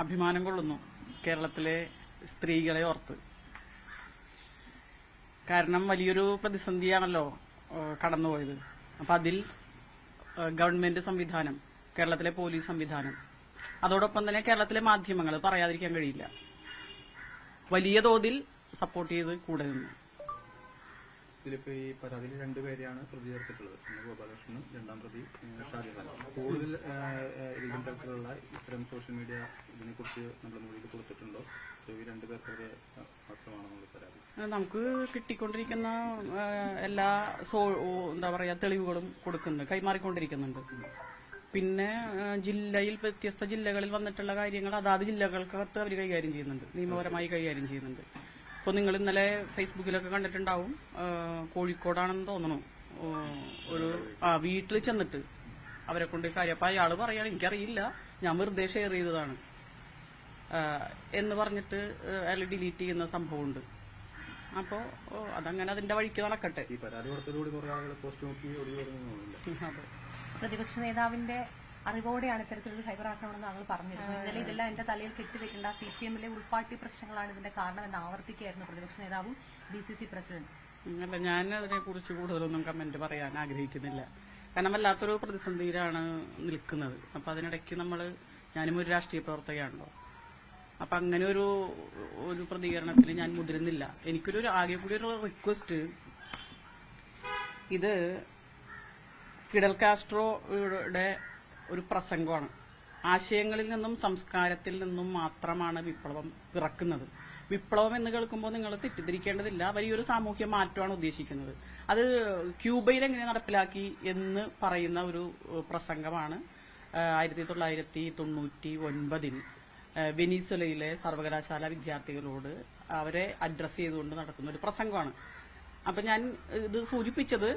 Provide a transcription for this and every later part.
അഭിമാനം കൊള്ളുന്നു കേരളത്തിലെ സ്ത്രീകളെ ഓർത്ത്. കാരണം വലിയൊരു പ്രതിസന്ധിയാണല്ലോ കടന്നുപോയത്. അപ്പം അതിൽ ഗവൺമെന്റ് സംവിധാനം, കേരളത്തിലെ പോലീസ് സംവിധാനം, അതോടൊപ്പം തന്നെ കേരളത്തിലെ മാധ്യമങ്ങൾ പറയാതിരിക്കാൻ കഴിയില്ല, വലിയ തോതിൽ സപ്പോർട്ട് ചെയ്ത് കൂടെ നിന്നു. ഇതിലിപ്പോ ഈ പരാതിയിൽ രണ്ടുപേരെയാണ് പ്രതി ചേർത്തിട്ടുള്ളത്. ഗോപാലകൃഷ്ണനും രണ്ടാം പ്രതി ഷാജഹാൻ. കൂടുതൽ ഏതെങ്കിലും തരത്തിലുള്ള ഇത്തരം സോഷ്യൽ മീഡിയ ഇതിനെ കുറിച്ച് നമ്മൾ മൊഴിയിൽ കൊടുത്തിട്ടുണ്ടോ? ഈ രണ്ടുപേർക്കെതിരെ മാത്രമാണോ നമ്മൾ പരാതി? നമുക്ക് കിട്ടിക്കൊണ്ടിരിക്കുന്ന എല്ലാ എന്താ പറയാ തെളിവുകളും കൈമാറിക്കൊണ്ടിരിക്കുന്നുണ്ട്. പിന്നെ വ്യത്യസ്ത ജില്ലകളിൽ വന്നിട്ടുള്ള കാര്യങ്ങൾ അതാത് ജില്ലകൾക്കകത്ത് അവർ കൈകാര്യം ചെയ്യുന്നുണ്ട്, നിയമപരമായി കൈകാര്യം ചെയ്യുന്നുണ്ട്. ഇപ്പോൾ നിങ്ങൾ ഇന്നലെ ഫേസ്ബുക്കിലൊക്കെ കണ്ടിട്ടുണ്ടാവും, കോഴിക്കോടാണെന്ന് തോന്നുന്നു, ഒരു വീട്ടിൽ ചെന്നിട്ട് അവരെ കൊണ്ട് കാര്യം. അപ്പം അയാൾ പറയാണ്, എനിക്കറിയില്ല, ഞാൻ വെറുതെ ഷെയർ ചെയ്തതാണ് എന്ന് പറഞ്ഞിട്ട് അയാൾ ഡിലീറ്റ് ചെയ്യുന്ന സംഭവമുണ്ട്. അപ്പോൾ അതങ്ങനെ അതിന്റെ വഴിക്ക് നടക്കട്ടെ. ഈ പരാതി കൊടുത്തതോടുകൂടി കുറെ ആളുകൾ പോസ്റ്റ് നോക്കി അതെ. പ്രതിപക്ഷ നേതാവിന്റെ അറിവോടെയാണ് ഇത്തരത്തിലുള്ള സൈബർ ആക്രമണം താങ്കൾ പറഞ്ഞിരുന്നു. ഇന്നലെ ഇതെല്ലാം എന്റെ തലയിൽ കെട്ടിവെക്കേണ്ട CPM-ലെ ഉൾപാർട്ടി പ്രശ്നങ്ങളാണ് ഇതിന്റെ കാരണമെന്ന് ആവർത്തിക്കുകയായിരുന്നു പ്രതിപക്ഷ നേതാവും BCC പ്രസിഡന്റ്. അല്ല, ഞാൻ അതിനെ കുറിച്ച് കൂടുതലൊന്നും കമന്റ് പറയാൻ ആഗ്രഹിക്കുന്നില്ല. കാരണം വല്ലാത്തൊരു പ്രതിസന്ധിയിലാണ് നിൽക്കുന്നത്. അപ്പൊ അതിനിടയ്ക്ക് ഞാനും ഒരു രാഷ്ട്രീയ പ്രവർത്തകയാണല്ലോ. അപ്പൊ അങ്ങനെ ഒരു പ്രതികരണത്തിൽ ഞാൻ മുതിരുന്നില്ല. എനിക്കൊരു ആകെ കൂടി ഒരു റിക്വസ്റ്റ്, ഇത് ഫിഡൽ കാസ്ട്രോയുടെ ഒരു പ്രസംഗമാണ്. ആശയങ്ങളിൽ നിന്നും സംസ്കാരത്തിൽ നിന്നും മാത്രമാണ് വിപ്ലവം പിറക്കുന്നത്. വിപ്ലവം എന്ന് കേൾക്കുമ്പോൾ നിങ്ങൾ തെറ്റിദ്ധരിക്കേണ്ടതില്ല, വലിയൊരു സാമൂഹ്യ മാറ്റമാണ് ഉദ്ദേശിക്കുന്നത്. അത് ക്യൂബയിൽ എങ്ങനെ നടപ്പിലാക്കി എന്ന് പറയുന്ന ഒരു പ്രസംഗമാണ് 1999 വെനീസ്വലയിലെ സർവകലാശാല വിദ്യാർത്ഥികളോട് അവരെ അഡ്രസ് ചെയ്തുകൊണ്ട് നടക്കുന്ന ഒരു പ്രസംഗമാണ്. അപ്പൊ ഞാൻ ഇത് സൂചിപ്പിച്ചത്,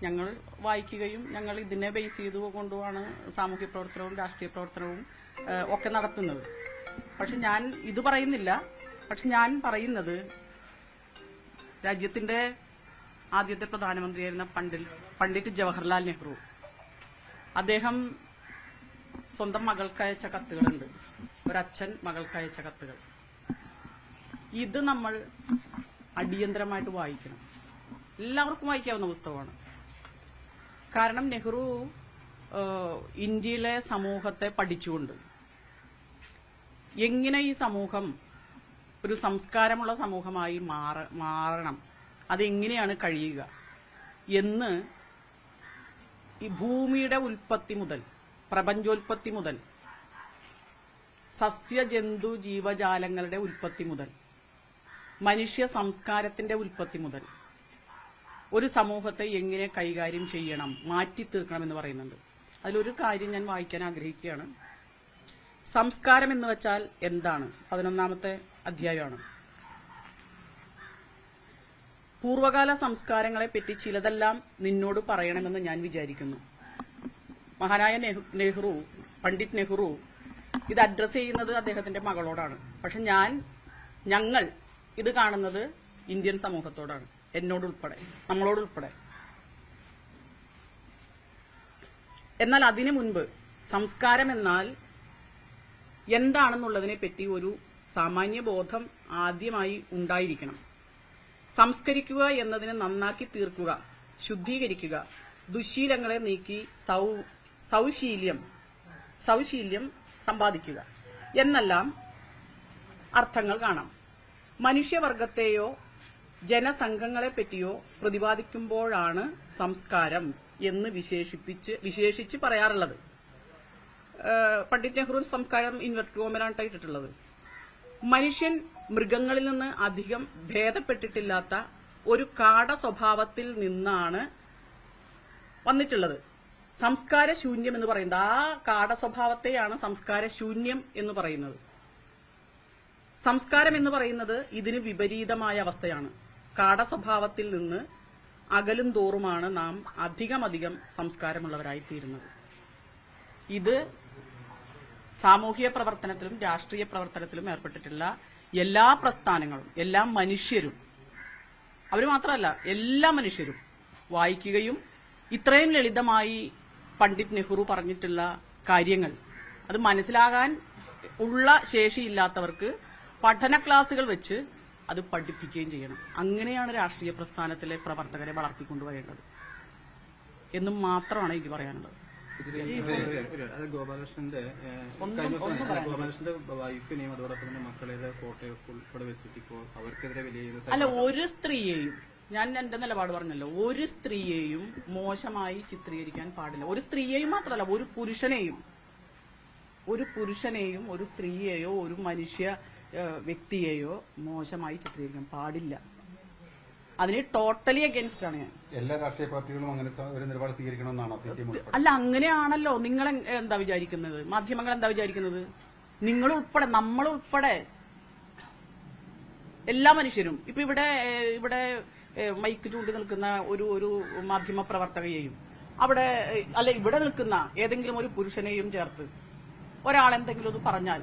ഞങ്ങൾ വായിക്കുകയും ഞങ്ങൾ ഇതിനെ ബേസ് ചെയ്തുകൊണ്ടുമാണ് സാമൂഹ്യ പ്രവർത്തനവും രാഷ്ട്രീയ പ്രവർത്തനവും ഒക്കെ നടത്തുന്നത്. പക്ഷെ ഞാൻ ഇത് പറയുന്നില്ല. പക്ഷെ ഞാൻ പറയുന്നത്, രാജ്യത്തിന്റെ ആദ്യത്തെ പ്രധാനമന്ത്രിയായിരുന്ന പണ്ഡിറ്റ് ജവഹർലാൽ നെഹ്റു, അദ്ദേഹം സ്വന്തം മകൾക്കയച്ച കത്തുകളുണ്ട്, ഒരച്ഛൻ മകൾക്കയച്ച കത്തുകൾ. ഇത് നമ്മൾ അടിയന്തരമായിട്ട് വായിക്കണം. എല്ലാവർക്കും വായിക്കാവുന്ന പുസ്തകമാണ്. കാരണം നെഹ്റു ഇന്ത്യയിലെ സമൂഹത്തെ പഠിച്ചുകൊണ്ട് എങ്ങനെ ഈ സമൂഹം ഒരു സംസ്കാരമുള്ള സമൂഹമായി മാറണം, അതെങ്ങനെയാണ് കഴിയുക എന്ന് ഈ ഭൂമിയുടെ ഉൽപ്പത്തി മുതൽ, പ്രപഞ്ചോൽപ്പത്തി മുതൽ, സസ്യജന്തു ജീവജാലങ്ങളുടെ ഉൽപ്പത്തി മുതൽ, മനുഷ്യ സംസ്കാരത്തിന്റെ ഉൽപ്പത്തി മുതൽ ഒരു സമൂഹത്തെ എങ്ങനെ കൈകാര്യം ചെയ്യണം, മാറ്റി തീർക്കണം എന്ന് പറയുന്നുണ്ട്. അതിലൊരു കാര്യം ഞാൻ വായിക്കാൻ ആഗ്രഹിക്കുകയാണ്. സംസ്കാരം എന്ന് വെച്ചാൽ എന്താണ്? 11ാമത്തെ അധ്യായമാണ്. പൂർവകാല സംസ്കാരങ്ങളെ പറ്റി ചിലതെല്ലാം നിന്നോട് പറയണമെന്ന് ഞാൻ വിചാരിക്കുന്നു. മഹാനായ പണ്ഡിറ്റ് നെഹ്റു ഇത് അഡ്രസ് ചെയ്യുന്നത് അദ്ദേഹത്തിന്റെ മകളോടാണ്. പക്ഷെ ഞങ്ങൾ ഇത് കാണുന്നത് ഇന്ത്യൻ സമൂഹത്തോടാണ്, എന്നോടുൾപ്പെടെ, നമ്മളോടുൾപ്പെടെ. എന്നാൽ അതിനു മുൻപ് സംസ്കാരം എന്നാൽ എന്താണെന്നുള്ളതിനെ പറ്റി ഒരു സാമാന്യ ബോധം ആദ്യമായി ഉണ്ടായിരിക്കണം. സംസ്കരിക്കുക എന്നതിനെ നന്നാക്കി തീർക്കുക, ശുദ്ധീകരിക്കുക, ദുശ്ശീലങ്ങളെ നീക്കി സൗശീല്യം സമ്പാദിക്കുക എന്നെല്ലാം അർത്ഥങ്ങൾ കാണാം. മനുഷ്യവർഗത്തെയോ ജനസംഘങ്ങളെപ്പറ്റിയോ പ്രതിപാദിക്കുമ്പോഴാണ് സംസ്കാരം എന്ന് വിശേഷിച്ച് പറയാറുള്ളത്. പണ്ഡിറ്റ് നെഹ്റു സംസ്കാരം ഇൻവെർട്ടോമലാണ് ഇട്ടിട്ടുള്ളത്. മനുഷ്യൻ മൃഗങ്ങളിൽ നിന്ന് അധികം ഭേദപ്പെട്ടിട്ടില്ലാത്ത ഒരു കാട സ്വഭാവത്തിൽ നിന്നാണ് വന്നിട്ടുള്ളത്. സംസ്കാര ശൂന്യം എന്ന് പറയുന്നത്, ആ കാട സ്വഭാവത്തെയാണ് സംസ്കാര ശൂന്യം എന്ന് പറയുന്നത്. സംസ്കാരം എന്ന് പറയുന്നത് ഇതിന് വിപരീതമായ അവസ്ഥയാണ്. കാട സ്വഭാവത്തിൽ നിന്ന് അകലും തോറുമാണ് നാം അധികം സംസ്കാരമുള്ളവരായിത്തീരുന്നത്. ഇത് സാമൂഹിക പ്രവർത്തനത്തിലും രാഷ്ട്രീയ പ്രവർത്തനത്തിലും ഏർപ്പെട്ടിട്ടുള്ള എല്ലാ പ്രസ്ഥാനങ്ങളും, എല്ലാ മനുഷ്യരും, അവർ മാത്രമല്ല എല്ലാ മനുഷ്യരും വായിക്കുകയും ഇത്രയും ലളിതമായി പണ്ഡിറ്റ് നെഹ്റു പറഞ്ഞിട്ടുള്ള കാര്യങ്ങൾ അത് മനസ്സിലാകാൻ ഉള്ള ശേഷിയില്ലാത്തവർക്ക് പഠന ക്ലാസുകൾ വെച്ച് അത് പഠിപ്പിക്കുകയും ചെയ്യണം. അങ്ങനെയാണ് രാഷ്ട്രീയ പ്രസ്ഥാനത്തിലെ പ്രവർത്തകരെ വളർത്തിക്കൊണ്ടുവരേണ്ടത് എന്നും മാത്രമാണ് എനിക്ക് പറയാനുള്ളത്. ഗോപാലകൃഷ്ണന്റെ വൈഫിനെയും അതോടൊപ്പം തന്നെ മക്കളുടെ ഫോട്ടോയോ ഉൾപ്പെടെ വെച്ചിട്ട് ഇപ്പോൾ അവർക്കെതിരെ വലിയ അല്ല, ഒരു സ്ത്രീയെയും, ഞാൻ എന്റെ നിലപാട് പറഞ്ഞല്ലോ, ഒരു സ്ത്രീയെയും മോശമായി ചിത്രീകരിക്കാൻ പാടില്ല. ഒരു സ്ത്രീയെയും മാത്രമല്ല, ഒരു പുരുഷനെയും ഒരു സ്ത്രീയെയോ ഒരു മനുഷ്യ വ്യക്തിയെയോ മോശമായി ചിത്രീകരിക്കാൻ പാടില്ല. അതിന് ടോട്ടലി അഗേൻസ്റ്റ് ആണ് ഞാൻ. എല്ലാ രാഷ്ട്രീയ പാർട്ടികളും അങ്ങനെ ഒരു നിലപാട് സ്വീകരിക്കണമെന്നാണ്. അല്ല, അങ്ങനെയാണല്ലോ നിങ്ങൾ എന്താ വിചാരിക്കുന്നത്, മാധ്യമങ്ങൾ എന്താ വിചാരിക്കുന്നത്? നിങ്ങൾ ഉൾപ്പെടെ, നമ്മൾ ഉൾപ്പെടെ എല്ലാ മനുഷ്യരും. ഇപ്പൊ ഇവിടെ മൈക്ക് ചൂണ്ടി നിൽക്കുന്ന ഒരു മാധ്യമ പ്രവർത്തകയെയും അവിടെ അല്ല ഇവിടെ നിൽക്കുന്ന ഏതെങ്കിലും ഒരു പുരുഷനെയും ചേർത്ത് ഒരാളെന്തെങ്കിലും ഒന്ന് പറഞ്ഞാൽ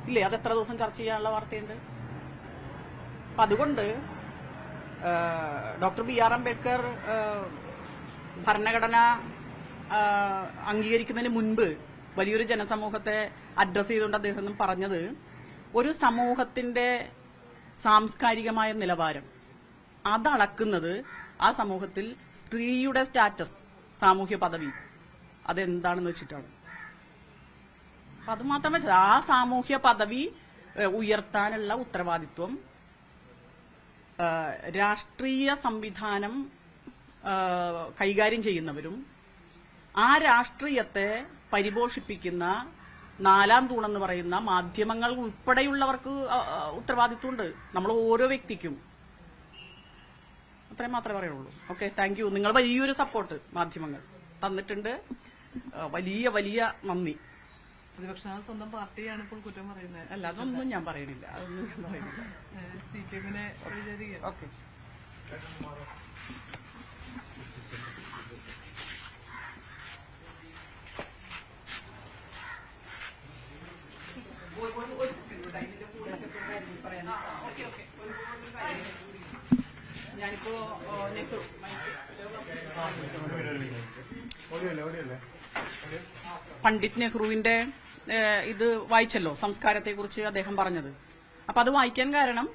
ഇല്ലേ, അത് എത്ര ദിവസം ചർച്ച ചെയ്യാനുള്ള വാർത്തയുണ്ട്. അപ്പൊ അതുകൊണ്ട് ഡോക്ടർ ബി ആർ അംബേദ്കർ ഭരണഘടന അംഗീകരിക്കുന്നതിന് മുൻപ് വലിയൊരു ജനസമൂഹത്തെ അഡ്രസ് ചെയ്തുകൊണ്ട് അദ്ദേഹം പറഞ്ഞത്, ഒരു സമൂഹത്തിന്റെ സാംസ്കാരികമായ നിലവാരം അതളക്കുന്നത് ആ സമൂഹത്തിൽ സ്ത്രീയുടെ സ്റ്റാറ്റസ്, സാമൂഹ്യ പദവി അതെന്താണെന്ന് വെച്ചിട്ടാണ്. അത് മാത്രം വെച്ചത് ആ സാമൂഹ്യ പദവി ഉയർത്താനുള്ള ഉത്തരവാദിത്വം രാഷ്ട്രീയ സംവിധാനം കൈകാര്യം ചെയ്യുന്നവരും ആ രാഷ്ട്രീയത്തെ പരിപോഷിപ്പിക്കുന്ന നാലാം തൂണെന്ന് പറയുന്ന മാധ്യമങ്ങൾ ഉൾപ്പെടെയുള്ളവർക്ക് ഉത്തരവാദിത്വമുണ്ട്. നമ്മൾ ഓരോ വ്യക്തിക്കും. അത്രയും മാത്രമേ പറയുള്ളൂ. Okay, thank you. നിങ്ങൾ വലിയൊരു സപ്പോർട്ട് മാധ്യമങ്ങൾ തന്നിട്ടുണ്ട്. വലിയ നന്ദി. പ്രതിപക്ഷ സ്വന്തം പാർട്ടിയാണ് ഇപ്പോൾ കുറ്റം പറയുന്നത്. അല്ല, അതൊന്നും ഞാൻ പറയണില്ല. CPM-നെ ഓക്കെ. ഞാനിപ്പോ പണ്ഡിറ്റ് നെഹ്റുവിന്റെ ഇത് വായിച്ചല്ലോ, സംസ്കാരത്തെക്കുറിച്ച് അദ്ദേഹം പറഞ്ഞത്. അപ്പൊ അത് വായിക്കാൻ കാരണം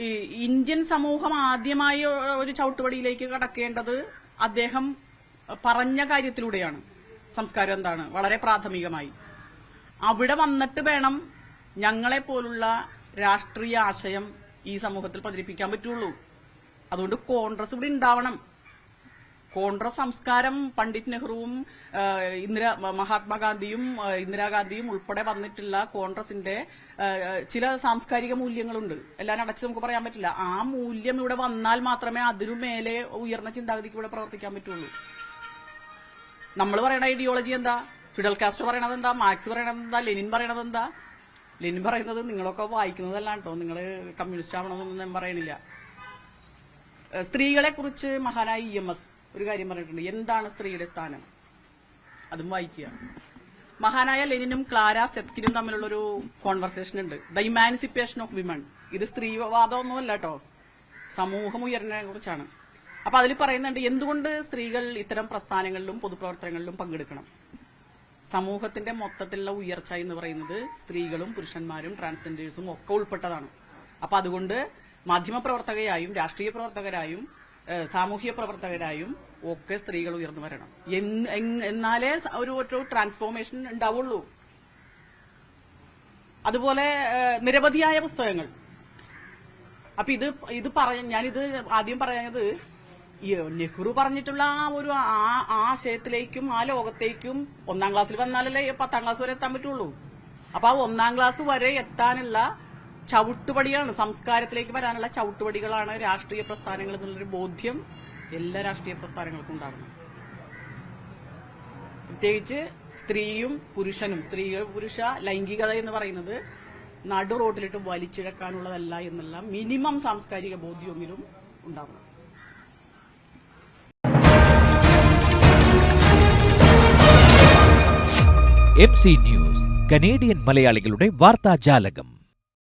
ഈ ഇന്ത്യൻ സമൂഹം ആദ്യമായി ഒരു ചവിട്ടുപടിയിലേക്ക് കടക്കേണ്ടത് അദ്ദേഹം പറഞ്ഞ കാര്യത്തിലൂടെയാണ്. സംസ്കാരം എന്താണ്, വളരെ പ്രാഥമികമായി അവിടെ വന്നിട്ട് വേണം ഞങ്ങളെപ്പോലുള്ള രാഷ്ട്രീയ ആശയം ഈ സമൂഹത്തിൽ പ്രചരിപ്പിക്കാൻ പറ്റുള്ളൂ. അതുകൊണ്ട് കോൺഗ്രസ് ഇവിടെ ഉണ്ടാവണം. കോൺഗ്രസ് സംസ്കാരം പണ്ഡിറ്റ് നെഹ്റുവും മഹാത്മാഗാന്ധിയും ഇന്ദിരാഗാന്ധിയും ഉൾപ്പെടെ വന്നിട്ടുള്ള കോൺഗ്രസിന്റെ ചില സാംസ്കാരിക മൂല്യങ്ങളുണ്ട്. എല്ലാം അടച്ച് നമുക്ക് പറയാൻ പറ്റില്ല. ആ മൂല്യം ഇവിടെ വന്നാൽ മാത്രമേ അതിനു മേലെ ഉയർന്ന ചിന്താഗതിക്ക് ഇവിടെ പ്രവർത്തിക്കാൻ പറ്റുള്ളൂ. നമ്മൾ പറയണ ഐഡിയോളജി എന്താ? ഫിഡൽ കാസ്ട്രോ പറയണത് എന്താ? മാർക്സ് പറയണത് എന്താ? ലെനിൻ പറയണത് എന്താ? ലെനിൻ പറയുന്നത് നിങ്ങളൊക്കെ വായിക്കുന്നതല്ല കേട്ടോ, നിങ്ങൾ കമ്മ്യൂണിസ്റ്റ് ആവണമെന്നൊന്നും ഞാൻ പറയണില്ല. സ്ത്രീകളെ കുറിച്ച് മഹാനായ EMS ഒരു കാര്യം പറഞ്ഞിട്ടുണ്ട്. എന്താണ് സ്ത്രീയുടെ സ്ഥാനം? അതും വായിക്കുക. മഹാനായ ലെനിനും ക്ലാര സെത്കിനും തമ്മിലുള്ളൊരു കോൺവെർസേഷൻ ഉണ്ട്, ദ ഇമാൻസിപ്പേഷൻ ഓഫ് വിമൺ. ഇത് സ്ത്രീവാദമൊന്നുമല്ല കേട്ടോ, സമൂഹം ഉയർന്നതിനെ കുറിച്ചാണ്. അപ്പൊ അതിൽ പറയുന്നുണ്ട് എന്തുകൊണ്ട് സ്ത്രീകൾ ഇത്തരം പ്രസ്ഥാനങ്ങളിലും പൊതുപ്രവർത്തനങ്ങളിലും പങ്കെടുക്കണം. സമൂഹത്തിന്റെ മൊത്തത്തിലുള്ള ഉയർച്ച എന്ന് പറയുന്നത് സ്ത്രീകളും പുരുഷന്മാരും ട്രാൻസ്ജെൻഡേഴ്സും ഒക്കെ ഉൾപ്പെട്ടതാണ്. അപ്പൊ അതുകൊണ്ട് മാധ്യമപ്രവർത്തകയായും രാഷ്ട്രീയ പ്രവർത്തകരായും സാമൂഹ്യ പ്രവർത്തകരായും ഒക്കെ സ്ത്രീകൾ ഉയർന്നു വരണം. എന്നാലേ ഒരു ട്രാൻസ്ഫോർമേഷൻ ഉണ്ടാവുള്ളൂ. അതുപോലെ നിരവധിയായ പുസ്തകങ്ങൾ. അപ്പൊ ഇത് ഞാനിത് ആദ്യം പറയുന്നത് നെഹ്റു പറഞ്ഞിട്ടുള്ള ആ ആശയത്തിലേക്കും ആ ലോകത്തേക്കും 1ാം ക്ലാസ്സിൽ വന്നാലല്ലേ 10ാം ക്ലാസ് വരെ എത്താൻ പറ്റുള്ളൂ. അപ്പൊ ആ 1ാം ക്ലാസ് വരെ എത്താനുള്ള ചവിട്ടുപടിയാണ്, സംസ്കാരത്തിലേക്ക് വരാനുള്ള ചവിട്ടുപടികളാണ് രാഷ്ട്രീയ പ്രസ്ഥാനങ്ങൾ എന്നുള്ളൊരു ബോധ്യം എല്ലാ രാഷ്ട്രീയ പ്രസ്ഥാനങ്ങൾക്കും ഉണ്ടാകണം. പ്രത്യേകിച്ച് സ്ത്രീയും പുരുഷനും, പുരുഷ ലൈംഗികത എന്ന് പറയുന്നത് നടു റോട്ടിലിട്ട് വലിച്ചിഴക്കാനുള്ളതല്ല എന്നുള്ള മിനിമം സാംസ്കാരിക ബോധ്യമെങ്കിലും ഉണ്ടാവണം. MC ന്യൂസ്, കനേഡിയൻ മലയാളികളുടെ വാർത്താജാലകം.